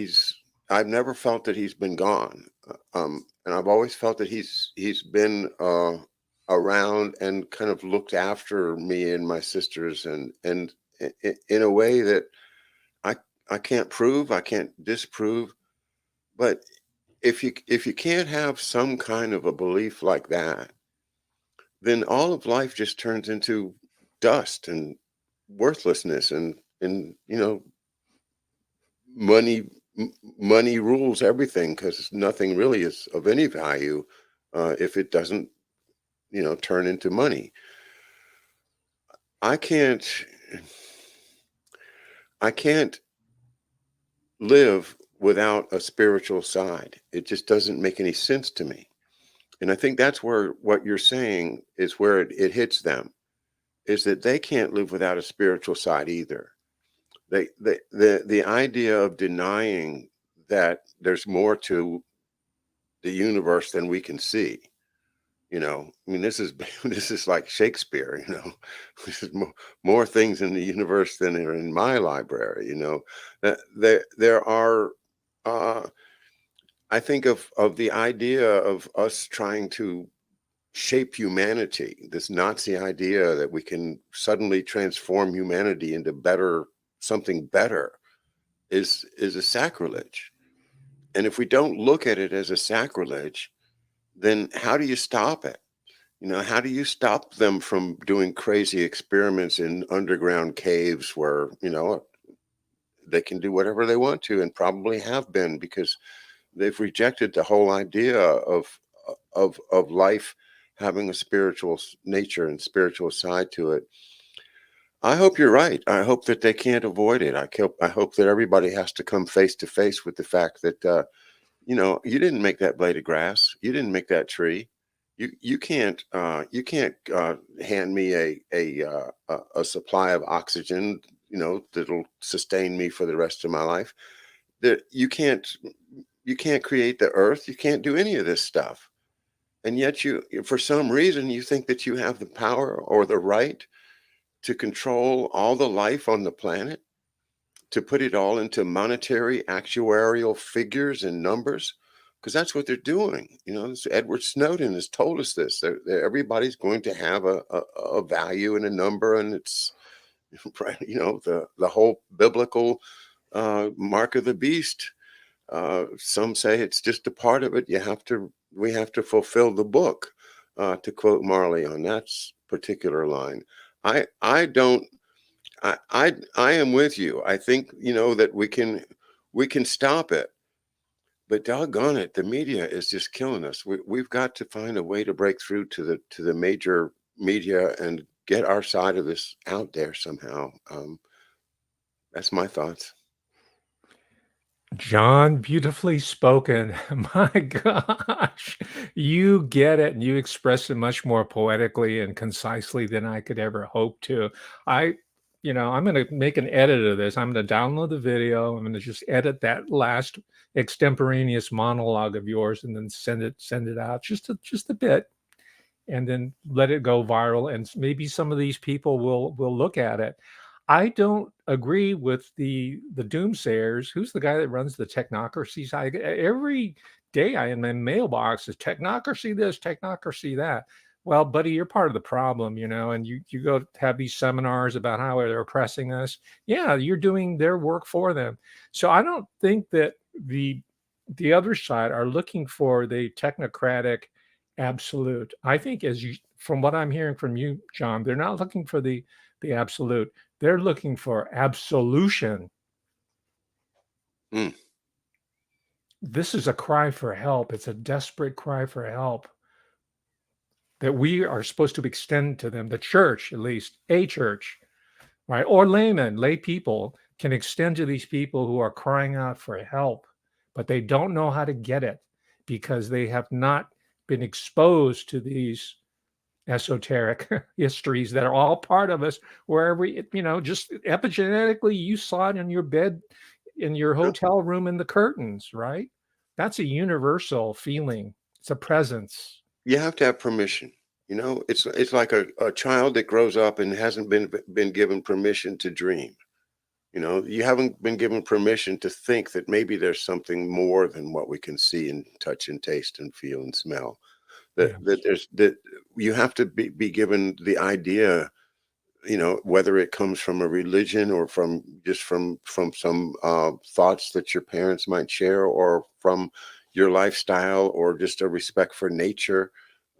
I've never felt that he's been gone. And I've always felt that he's been around and kind of looked after me and my sisters, and in a way that I I can't prove, I can't disprove. But if you can't have some kind of a belief like that, then all of life just turns into dust and worthlessness, and money money rules everything, because nothing really is of any value if it doesn't turn into money. I can't i can't live without a spiritual side. It just doesn't make any sense to me. And I think that's where what you're saying is where it hits them, is that they can't live without a spiritual side either. The idea of denying that there's more to the universe than we can see. I mean, this is this is like Shakespeare. This is more things in the universe than are in my library. That there are. Uh, I think of the idea of us trying to shape humanity. This Nazi idea that we can suddenly transform humanity into something better is a sacrilege. And if we don't look at it as a sacrilege, then how do you stop it? How do you stop them from doing crazy experiments in underground caves where, they can do whatever they want to, and probably have been, because they've rejected the whole idea of life having a spiritual nature and spiritual side to it. I hope you're right. I hope that they can't avoid it. I hope that everybody has to come face to face with the fact that you didn't make that blade of grass. You didn't make that tree. You can't hand me a supply of oxygen, that'll sustain me for the rest of my life. That you can't create the earth. You can't do any of this stuff. And yet for some reason, you think that you have the power or the right to control all the life on the planet, to put it all into monetary actuarial figures and numbers, because that's what they're doing. Edward Snowden has told us this. Everybody's going to have a value and a number, and it's right. The whole biblical mark of the beast. Some say it's just a part of it. We have to fulfill the book, to quote Marley on that particular line. I don't. I am with you. I think that we can stop it, but doggone it, the media is just killing us. We've got to find a way to break through to the major media and get our side of this out there somehow. That's my thoughts. John, beautifully spoken. My gosh, you get it and you express it much more poetically and concisely than I could ever hope to. I, I'm going to make an edit of this. I'm going to download the video. I'm going to just edit that last extemporaneous monologue of yours and then send it out just a bit, and then let it go viral, and maybe some of these people will look at it. I don't agree with the doomsayers. Who's the guy that runs the technocracy side? Every day I in my mailbox is technocracy this, technocracy that. Well, buddy, you're part of the problem, and you go have these seminars about how they're oppressing us. Yeah, you're doing their work for them. So I don't think that the other side are looking for the technocratic absolute. I think from what I'm hearing from you, John, they're not looking for the absolute. They're looking for absolution. Mm, This is a cry for help. It's a desperate cry for help that we are supposed to extend to them. The church, at least a church, right? Or laymen, lay people can extend to these people who are crying out for help, but they don't know how to get it because they have not been exposed to these esoteric histories that are all part of us wherever just epigenetically you saw it in your bed in your yeah. hotel room in the curtains, right? That's a universal feeling. It's a presence. You have to have permission. It's like a child that grows up and hasn't been given permission to dream. You haven't been given permission to think that maybe there's something more than what we can see and touch and taste and feel and smell. That Yeah. that there's that you have to be given the idea, whether it comes from a religion or from some thoughts that your parents might share, or from your lifestyle, or just a respect for nature,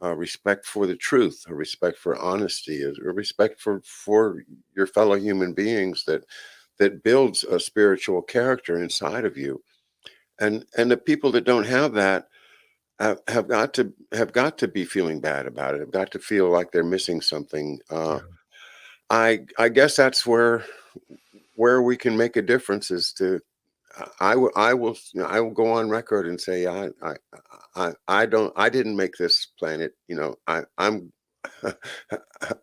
a respect for the truth, a respect for honesty, a respect for your fellow human beings, that builds a spiritual character inside of you. And the people that don't have that have got to be feeling bad about it, have got to feel like they're missing something. Yeah. I guess that's where we can make a difference, is to I will go on record and say I didn't make this planet.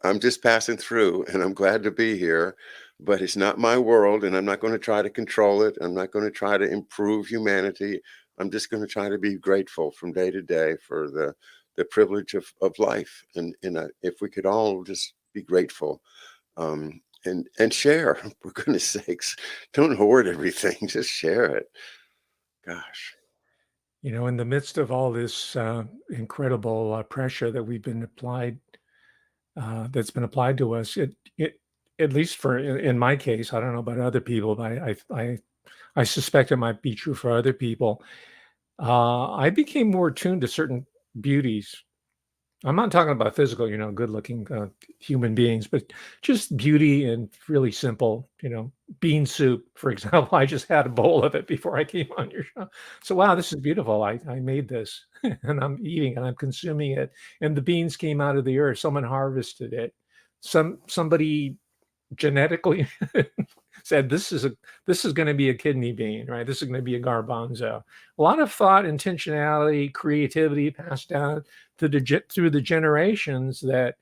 I'm just passing through, and I'm glad to be here, but it's not my world, and I'm not going to try to control it. I'm not going to try to improve humanity. I'm just going to try to be grateful from day to day for the privilege of life, and if we could all just be grateful, and share. For goodness sakes, don't hoard everything. Just share it. Gosh. In the midst of all this incredible pressure that we've been applied, that's been applied to us, it at least in my case, I don't know about other people, but I suspect it might be true for other people. I became more attuned to certain beauties. I'm not talking about physical, good-looking human beings, but just beauty and really simple, bean soup, for example. I just had a bowl of it before I came on your show. So, wow, this is beautiful. I made this and I'm eating and I'm consuming it. And the beans came out of the earth. Someone harvested it. Somebody genetically said this is going to be a kidney bean, right? This is going to be a garbanzo. A lot of thought, intentionality, creativity passed down through the generations that,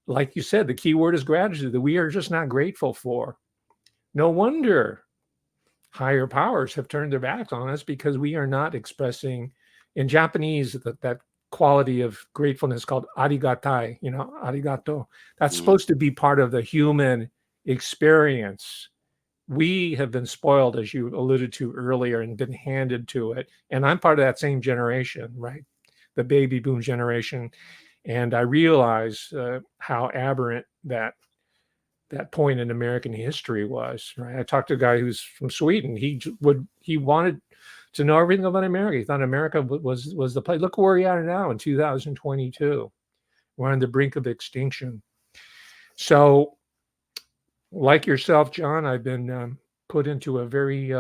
like you said, the key word is gratitude, that we are just not grateful for. No wonder higher powers have turned their backs on us, because we are not expressing in Japanese that quality of gratefulness called arigatai, arigato. That's Mhm. supposed to be part of the human experience. We have been spoiled, as you alluded to earlier, and been handed to it. And I'm part of that same generation, right? The baby boom generation. And I realize how aberrant that point in American history was. Right? I talked to a guy who's from Sweden. He wanted to know everything about America. He thought America was the place. Look where we are now in 2022. We're on the brink of extinction. So, like yourself, John, I've been put into a very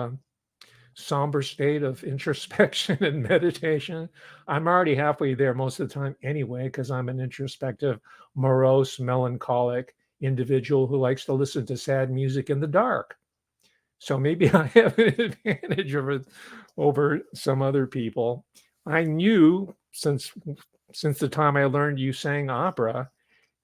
somber state of introspection and meditation. I'm already halfway there most of the time anyway, because I'm an introspective, morose, melancholic individual who likes to listen to sad music in the dark. So maybe I have an advantage over some other people. I knew since the time I learned you sang opera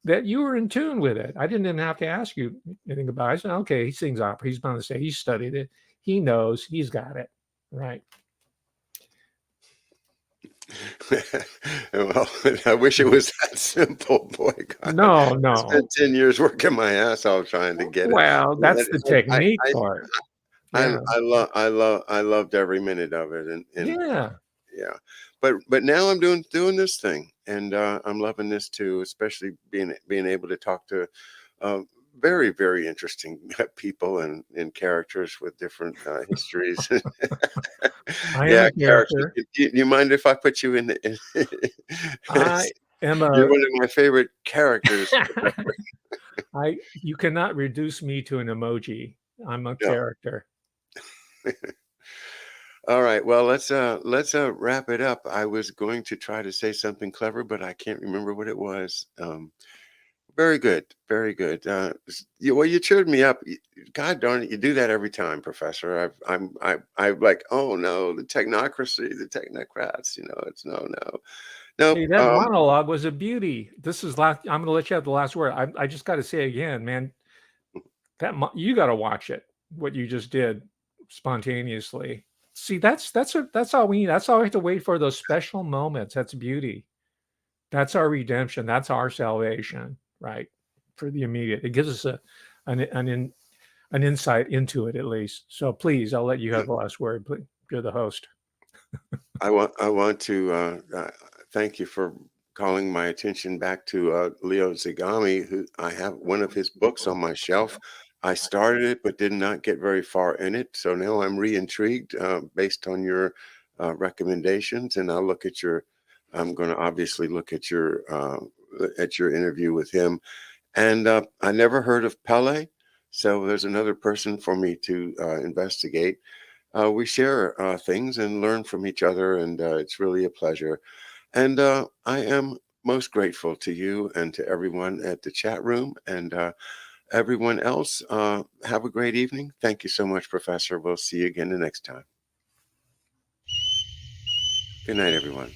that you were in tune with it. I didn't even have to ask you anything about it. I said, okay, he sings opera. He's been on the stage. He studied it. He knows. He's got it. Right. Well, I wish it was that simple. Boy, God, No, I no. spent 10 years working my ass off trying to get it. Well, that's the I technique part. Yeah. I loved every minute of it, and Yeah. yeah. But now I'm doing this thing, and I'm loving this too, especially being able to talk to uh, very, very interesting people and characters with different histories. I am Yeah, a characters. character. You mind if I put you in I am you're a one of my favorite characters. you cannot reduce me to an emoji. I'm a No. character. All right. Well, let's wrap it up. I was going to try to say something clever, but I can't remember what it was. Very good. Very good. Well, you cheered me up. God darn it, you do that every time, Professor. I'm like, oh no, the technocracy, the technocrats. It's no, no, nope. Hey, that monologue was a beauty. This is last. I'm going to let you have the last word. I just got to say again, man, you got to watch it. What you just did spontaneously. See, that's all we need. That's all we have to wait for. Those special moments. That's beauty. That's our redemption. That's our salvation, right? For the immediate, it gives us an insight into it at least. So please, I'll let you have the last word. Please, you're the host. I want to thank you for calling my attention back to Leo Zagami, who I have one of his books on my shelf. I started it but did not get very far in it, so now I'm re-intrigued based on your recommendations, and I'll look at your. I'm going to obviously look at your interview with him, and I never heard of Pele, so there's another person for me to investigate. We share things and learn from each other, and it's really a pleasure. And I am most grateful to you and to everyone at the chat room and everyone else. Have a great evening. Thank you so much, Professor. We'll see you again the next time. Good night, everyone.